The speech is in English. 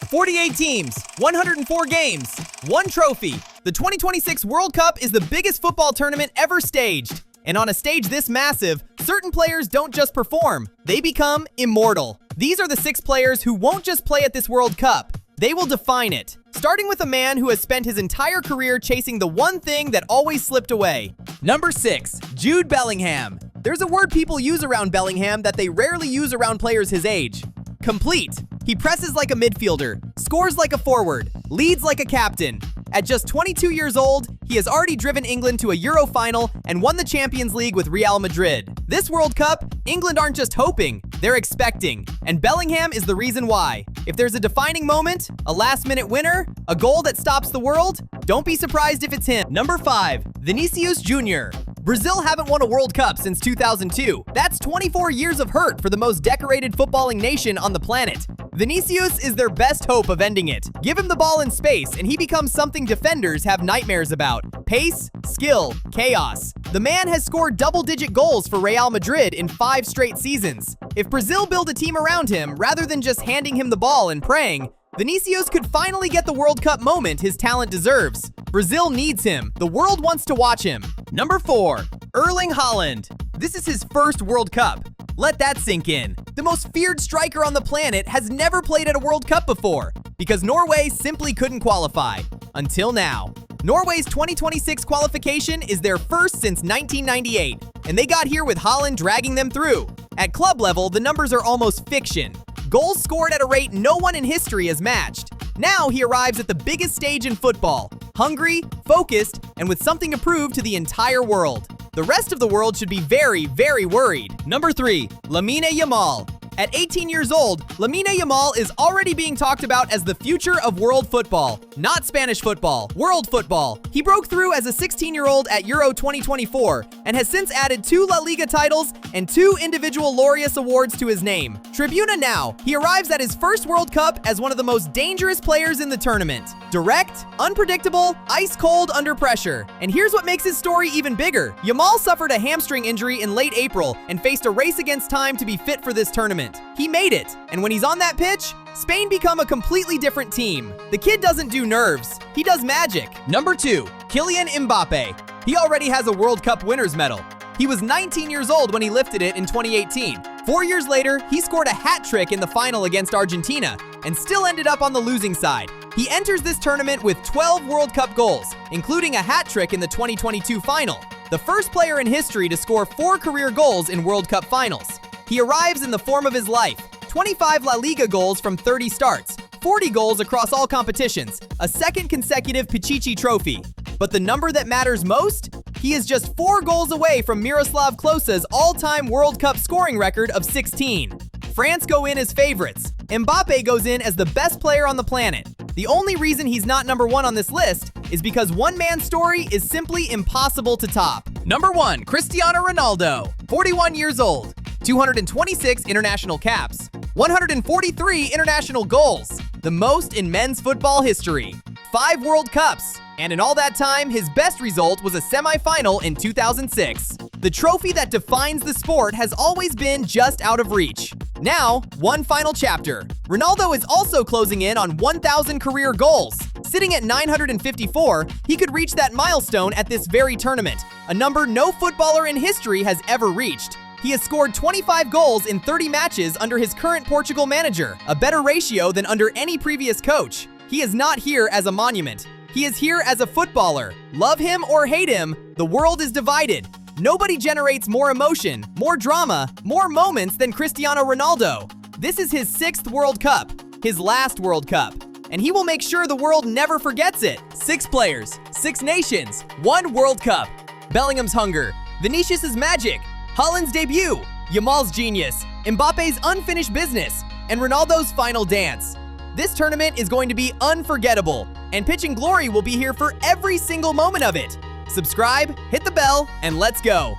48 teams, 104 games, one trophy. The 2026 World Cup is the biggest football tournament ever staged. And on a stage this massive, certain players don't just perform, they become immortal. These are the 6 players who won't just play at this World Cup, they will define it. Starting with a man who has spent his entire career chasing the one thing that always slipped away. Number 6, Jude Bellingham. There's a word people use around Bellingham that they rarely use around players his age. Complete. He presses like a midfielder, scores like a forward, leads like a captain. At just 22 years old, he has already driven England to a Euro final and won the Champions League with Real Madrid. This World Cup, England aren't just hoping, they're expecting. And Bellingham is the reason why. If there's a defining moment, a last-minute winner, a goal that stops the world, don't be surprised if it's him. Number 5, Vinícius Jr. Brazil haven't won a World Cup since 2002. That's 24 years of hurt for the most decorated footballing nation on the planet. Vinicius is their best hope of ending it. Give him the ball in space and he becomes something defenders have nightmares about. Pace, skill, chaos. The man has scored double-digit goals for Real Madrid in 5 straight seasons. If Brazil build a team around him rather than just handing him the ball and praying, Vinicius could finally get the World Cup moment his talent deserves. Brazil needs him. The world wants to watch him. Number 4, Erling Haaland. This is his first World Cup. Let that sink in. The most feared striker on the planet has never played at a World Cup before because Norway simply couldn't qualify. Until now. Norway's 2026 qualification is their first since 1998, and they got here with Haaland dragging them through. At club level, the numbers are almost fiction. Goals scored at a rate no one in history has matched. Now he arrives at the biggest stage in football, hungry, focused, and with something to prove to the entire world. The rest of the world should be very, very worried. Number 3, Lamine Yamal. At 18 years old, Lamine Yamal is already being talked about as the future of world football. Not Spanish football, world football. He broke through as a 16-year-old at Euro 2024 and has since added 2 La Liga titles and 2 individual Laureus awards to his name. Tribuna now, he arrives at his first World Cup as one of the most dangerous players in the tournament. Direct, unpredictable, ice cold under pressure. And here's what makes his story even bigger. Yamal suffered a hamstring injury in late April and faced a race against time to be fit for this tournament. He made it, and when he's on that pitch, Spain become a completely different team. The kid doesn't do nerves, he does magic. Number 2, Kylian Mbappé. He already has a World Cup winner's medal. He was 19 years old when he lifted it in 2018. 4 years later, he scored a hat trick in the final against Argentina and still ended up on the losing side. He enters this tournament with 12 World Cup goals, including a hat trick in the 2022 final. The first player in history to score 4 career goals in World Cup finals. He arrives in the form of his life. 25 La Liga goals from 30 starts, 40 goals across all competitions, a second consecutive Pichichi trophy. But the number that matters most? He is just 4 goals away from Miroslav Klose's all-time World Cup scoring record of 16. France go in as favorites. Mbappe goes in as the best player on the planet. The only reason he's not number 1 on this list is because one man's story is simply impossible to top. Number 1, Cristiano Ronaldo. 41 years old. 226 international caps, 143 international goals, the most in men's football history, 5 World Cups, and in all that time, his best result was a semi-final in 2006. The trophy that defines the sport has always been just out of reach. Now, one final chapter. Ronaldo is also closing in on 1,000 career goals. Sitting at 954, he could reach that milestone at this very tournament, a number no footballer in history has ever reached. He has scored 25 goals in 30 matches under his current Portugal manager, a better ratio than under any previous coach. He is not here as a monument. He is here as a footballer. Love him or hate him, the world is divided. Nobody generates more emotion, more drama, more moments than Cristiano Ronaldo. This is his 6th World Cup, his last World Cup, and he will make sure the world never forgets it. 6 players, 6 nations, 1 World Cup. Bellingham's hunger, Vinicius' magic, Haaland's debut, Yamal's genius, Mbappe's unfinished business, and Ronaldo's final dance. This tournament is going to be unforgettable, and Pitching Glory will be here for every single moment of it. Subscribe, hit the bell, and let's go.